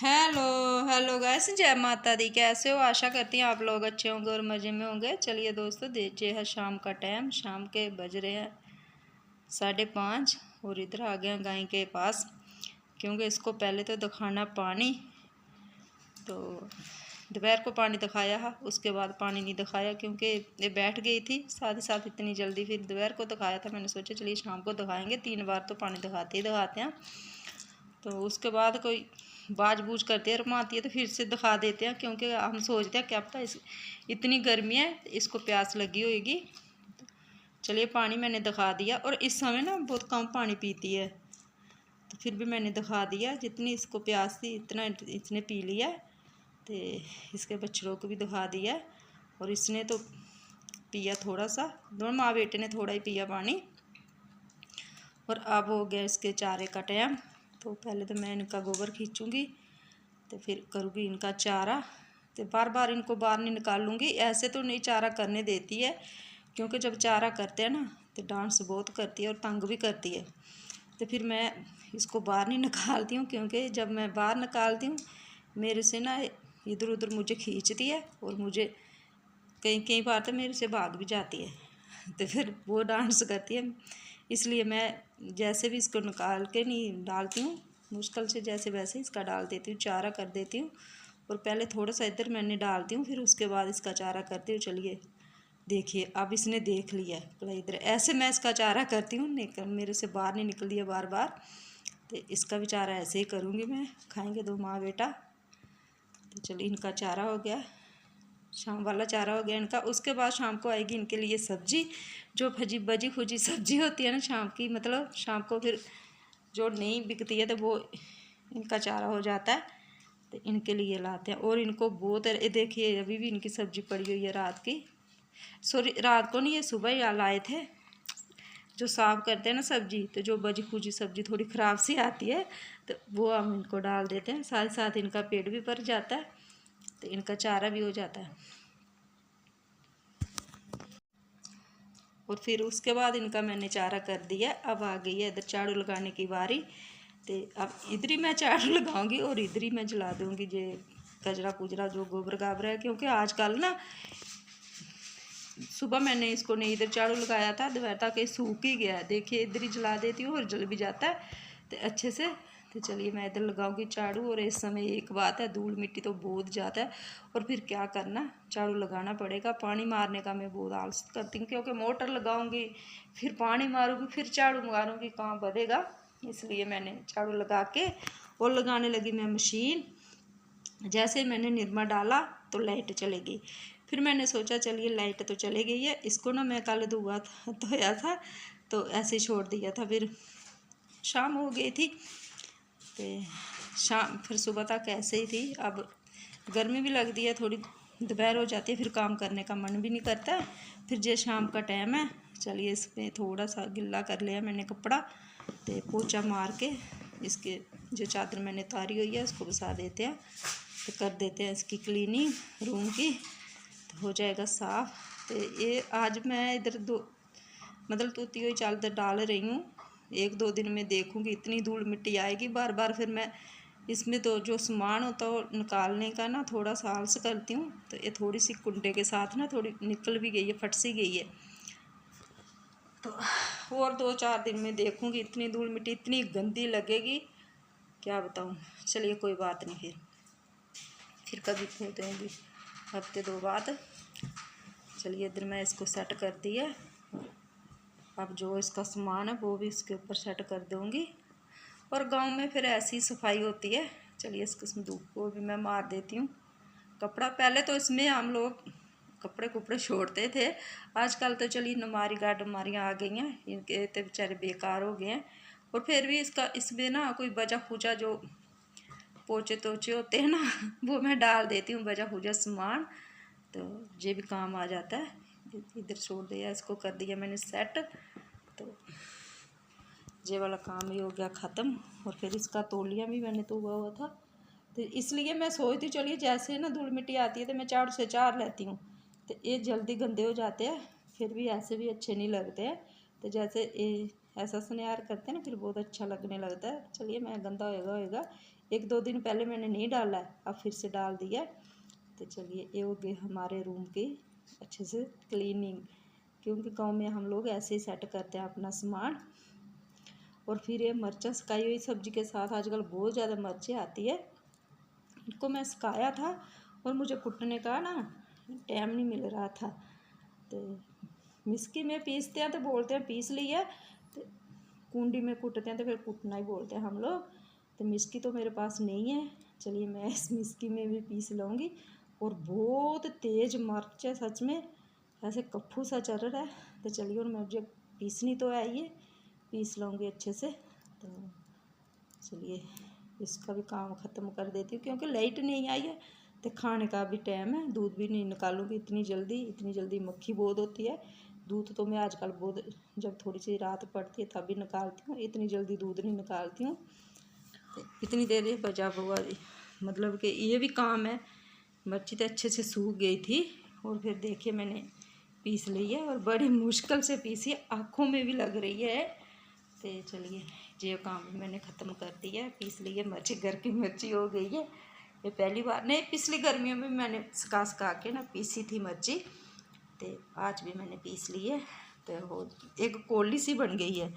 Hello hello guys, जय माता दी। कैसे हो? आशा करती हूँ आप लोग अच्छे होंगे और मज़े में होंगे। चलिए दोस्तों, देखिए है शाम का टाइम। शाम के बज रहे हैं 5:30 और इधर आ गए हैं गाय के पास, क्योंकि इसको पहले तो दिखाना पानी। तो दोपहर को पानी दिखाया है, उसके बाद पानी नहीं दिखाया क्योंकि ये बैठ गई थी साथ ही साथ इतनी जल्दी। फिर दोपहर को दिखाया था, मैंने सोचा चलिए शाम को दिखाएंगे। 3 बार तो पानी दिखाते ही दिखाते हैं। तो उसके बाद कोई बाज बूझ करती है, रमाती है, तो फिर से दिखा देते हैं, क्योंकि हम सोचते हैं क्या पता इतनी गर्मी है इसको प्यास लगी होगी। चलिए पानी मैंने दिखा दिया। और इस समय ना बहुत कम पानी पीती है, तो फिर भी मैंने दिखा दिया। जितनी इसको प्यास थी इतना इसने पी लिया। तो इसके बच्चों को भी दिखा दिया। और इसने तो पिया थोड़ा सा, दोनों माँ बेटे ने थोड़ा ही पिया पानी। और अब हो गया इसके चारे का टाइम। तो पहले तो मैं इनका गोबर खींचूँगी, तो फिर करूँगी इनका चारा। तो बार बार इनको बाहर नहीं निकालूँगी। ऐसे तो नहीं चारा करने देती है, क्योंकि जब चारा करते हैं ना तो डांस बहुत करती है और तंग भी करती है। तो फिर मैं इसको बाहर नहीं निकालती हूँ, क्योंकि जब मैं बाहर निकालती हूँ मेरे से ना इधर उधर मुझे खींचती है, और मुझे कई कई बार तो मेरे से भाग भी जाती है। तो फिर वो डांस करती है, इसलिए मैं जैसे भी इसको निकाल के नहीं डालती हूँ, मुश्किल से जैसे वैसे इसका डाल देती हूँ, चारा कर देती हूँ। और पहले थोड़ा सा इधर मैंने डालती हूँ, फिर उसके बाद इसका चारा करती हूँ। चलिए देखिए, अब इसने देख लिया है पहले इधर। ऐसे मैं इसका चारा करती हूँ, नहीं मेरे से बाहर नहीं निकल दिया बार बार। तो इसका भी चारा ऐसे ही करूँगी मैं। खाएँगे दो माँ बेटा। तो चलिए इनका चारा हो गया, शाम वाला चारा हो गया इनका। उसके बाद शाम को आएगी इनके लिए सब्जी, जो बजी खुजी सब्जी होती है ना शाम की, मतलब शाम को फिर जो नहीं बिकती है तो वो इनका चारा हो जाता है। तो इनके लिए लाते हैं। और इनको बहुत, देखिए अभी भी इनकी सब्जी पड़ी हुई है रात की। सॉरी, रात को नहीं, ये सुबह ही लाए थे। जो साफ करते हैं ना सब्जी, तो जो बजी खुजी सब्जी थोड़ी ख़राब सी आती है तो वो हम इनको डाल देते हैं। साथ साथ इनका पेट भी भर जाता है, तो इनका चारा भी हो जाता है। और फिर उसके बाद इनका मैंने चारा कर दिया। अब आ गई है इधर झाड़ू लगाने की बारी। तो अब इधर ही मैं झाड़ू लगाऊंगी और इधर ही मैं जला दूंगी जे कचरा कुचरा जो गोबर गाबर है, क्योंकि आजकल ना सुबह मैंने इसको नहीं इधर झाड़ू लगाया था, दोपहर तक ये सूख ही गया है। देखिए इधर ही जला देती हूँ और जल भी जाता है तो अच्छे से। तो चलिए मैं इधर लगाऊंगी झाड़ू। और इस समय एक बात है, धूल मिट्टी तो बहुत ज़्यादा है, और फिर क्या करना, झाड़ू लगाना पड़ेगा। पानी मारने का मैं बहुत आलस करती हूँ, क्योंकि मोटर लगाऊंगी फिर पानी मारूंगी फिर झाड़ू मारूंगी, कहाँ बढ़ेगा। इसलिए मैंने झाड़ू लगा के और लगाने लगी मैं मशीन। जैसे मैंने निरमा डाला तो लाइट चली गई। फिर मैंने सोचा चलिए लाइट तो चली गई है, इसको ना मैं कल धोया था तो ऐसे छोड़ दिया था। फिर शाम हो गई थी, तो शाम फिर सुबह तक ऐसे ही थी। अब गर्मी भी लगती है थोड़ी, दोपहर हो जाती है, फिर काम करने का मन भी नहीं करता। फिर जो शाम का टाइम है, चलिए इसमें थोड़ा सा गिल्ला कर लिया मैंने कपड़ा, तो पोछा मार के इसके जो चादर मैंने उतारी हुई है उसको बसा देते हैं। तो कर देते हैं इसकी क्लीनिंग रूम की, तो हो जाएगा साफ़। तो ये आज मैं इधर मतलब तोती हुई चादर डाल रही हूँ। 1-2 दिन में देखूँगी इतनी धूल मिट्टी आएगी बार बार। फिर मैं इसमें तो जो सामान होता है निकालने का ना थोड़ा सा आलस करती हूँ। तो ये थोड़ी सी कुंडे के साथ ना थोड़ी निकल भी गई है, फट सी गई है। तो और 2-4 दिन में देखूँगी, इतनी धूल मिट्टी इतनी गंदी लगेगी क्या बताऊँ। चलिए कोई बात नहीं, फिर कभी खोल देंगी हफ्ते 2 बाद। चलिए इधर मैं इसको सेट कर दिया। अब जो इसका सामान है वो भी इसके ऊपर सेट कर दूँगी। और गांव में फिर ऐसी सफाई होती है। चलिए इसको संदूक को भी मैं मार देती हूँ कपड़ा। पहले तो इसमें हम लोग कपड़े कुपड़े छोड़ते थे, आजकल तो चलिए नमारी गार्डमारियाँ आ गई हैं, इनके तो बेचारे बेकार हो गए हैं। और फिर भी इसमें ना कोई बचा खुचा जो पोचे तोचे होते हैं ना वो मैं डाल देती हूँ, बचा खुचा सामान, तो ये भी काम आ जाता है। इधर छोड़ दिया, इसको कर दिया मैंने सेट। तो ये वाला काम ही हो गया ख़त्म। और फिर इसका तौलिया भी मैंने तो हुआ था, तो इसलिए मैं सोचती हूँ चलिए जैसे ना धूल मिट्टी आती है तो मैं झाड़ू से झाड़ लेती हूँ, तो ये जल्दी गंदे हो जाते हैं, फिर भी ऐसे भी अच्छे नहीं लगते हैं। तो जैसे ये ऐसा सुनियार करते हैं ना, फिर बहुत अच्छा लगने लगता है। चलिए मैं गंदा होएगा 1-2 दिन पहले मैंने नहीं डाला है, अब फिर से डाल दिया। तो चलिए ये हो गई हमारे रूम की अच्छे से क्लीनिंग, क्योंकि गांव में हम लोग ऐसे ही सेट करते हैं अपना सामान। और फिर ये मिर्चा सुखाई हुई सब्जी के साथ आजकल बहुत ज़्यादा मिर्चें आती है, इनको मैं सुखाया था और मुझे कुटने का ना टाइम नहीं मिल रहा था। तो मिस्की में पीसते हैं तो बोलते हैं पीस लिया, तो कुंडी में कुटते हैं तो फिर कुटना ही बोलते हैं हम लोग। तो मिस्की तो मेरे पास नहीं है, चलिए मैं इस मिस्की में भी पीस लूँगी। और बहुत तेज़ मिर्च है सच में, ऐसे कफ्फू सा चल रहा है। तो चलिए और मुझे पीसनी तो है, ये पीस लूँगी अच्छे से। तो चलिए इसका भी काम ख़त्म कर देती हूँ, क्योंकि लाइट नहीं आई है तो खाने का भी टाइम है। दूध भी नहीं निकालूंगी इतनी जल्दी मक्खी बहुत होती है। दूध तो मैं आजकल बहुत, जब थोड़ी सी रात पड़ती है तभी निकालती हूँ, इतनी जल्दी दूध नहीं निकालती हूँ। तो इतनी देर ये बजा हुआ, मतलब कि ये भी काम है। मिर्ची तो अच्छे से सूख गई थी और फिर देखिए मैंने पीस ली है, और बड़ी मुश्किल से पीसी, आँखों में भी लग रही है। तो चलिए ये काम भी मैंने ख़त्म कर दिया है, पीस ली है मिर्ची, घर की मिर्ची हो गई है। ये पहली बार नहीं, पिछली गर्मियों में मैंने सुखा के ना पीसी थी मिर्ची, तो आज भी मैंने पीस ली है। तो एक कोली सी बन गई है।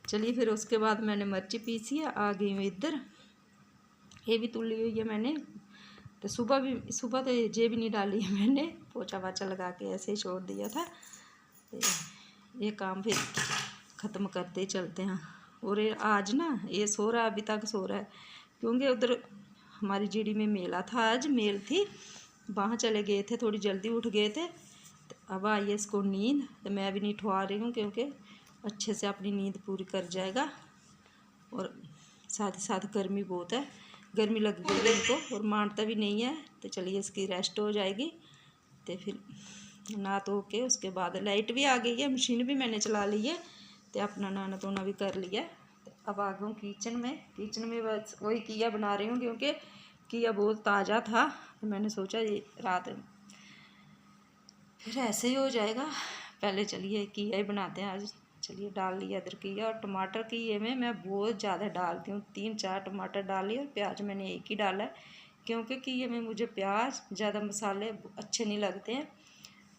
चलिए फिर उसके बाद मैंने मिर्ची पीसी है, आ गई हूँ इधर। ये भी तुली हुई है मैंने, तो सुबह तो ये भी नहीं डाली है मैंने, पोछा वाछा लगा के ऐसे ही छोड़ दिया था। तो ये काम फिर ख़त्म करते ही चलते हैं। और ये आज ना ये सो रहा है, अभी तक सो रहा है, क्योंकि उधर हमारी जीडी में मेला था, आज मेल थी, वहाँ चले गए थे, थोड़ी जल्दी उठ गए थे। तो अब आई है इसको नींद, तो मैं भी नहीं ठुआ रही हूँ, क्योंकि अच्छे से अपनी नींद पूरी कर जाएगा। और साथ ही साथ गर्मी बहुत है, गर्मी लग गई है इनको और मानता भी नहीं है। तो चलिए इसकी रेस्ट हो जाएगी। तो फिर नहा धो के उसके बाद लाइट भी आ गई है, मशीन भी मैंने चला ली है, तो अपना नहाना धोना भी कर लिया। तो अब आ गई किचन में बस वही किया बना रही हूँ, क्योंकि किया बहुत ताज़ा था, तो मैंने सोचा ये रात फिर ऐसे ही हो जाएगा। पहले चलिए किया ही बनाते हैं आज। चलिए डाल लिया इधर किया, और टमाटर किए में मैं बहुत ज़्यादा डालती हूँ, 3-4 टमाटर डाली, और प्याज मैंने एक ही डाला है, क्योंकि किए में मुझे प्याज ज़्यादा मसाले अच्छे नहीं लगते हैं।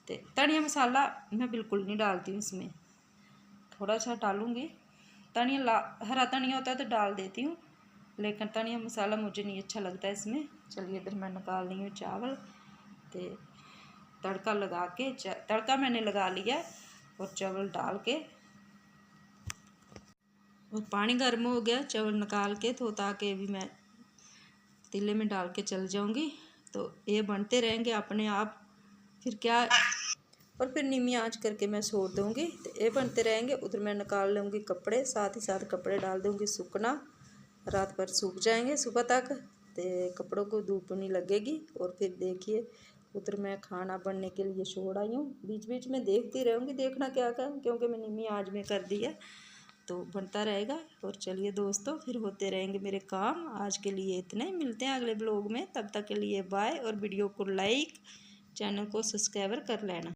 तो धनिया मसाला मैं बिल्कुल नहीं डालती हूँ इसमें, थोड़ा सा डालूँगी। हरा धनिया होता है तो डाल देती हूँ, लेकिन धनिया मसाला मुझे नहीं अच्छा लगता है इसमें। चलिए इधर मैं निकाल रही हूँ चावल। तो तड़का लगा के तड़का मैंने लगा लिया, और चावल डाल के, और पानी गर्म हो गया, चावल निकाल के धो धा के भी मैं पतीले में डाल के चल जाऊंगी। तो ये बनते रहेंगे अपने आप, फिर क्या, और फिर नीमी आंच करके मैं छोड़ दूंगी। तो ये बनते रहेंगे। उधर मैं निकाल लूँगी कपड़े, साथ ही साथ कपड़े डाल दूँगी सूखना, रात भर सूख जाएंगे सुबह तक, तो कपड़ों को धूप नहीं लगेगी। और फिर देखिए उधर मैं खाना बनने के लिए छोड़ आई हूँ, बीच बीच में देखती रहूँगी देखना क्या क्या, क्योंकि मैं नीमी आज में कर दिया तो बनता रहेगा। और चलिए दोस्तों फिर होते रहेंगे मेरे काम। आज के लिए इतने ही, मिलते हैं अगले ब्लॉग में, तब तक के लिए बाय। और वीडियो को लाइक, चैनल को सब्सक्राइब कर लेना।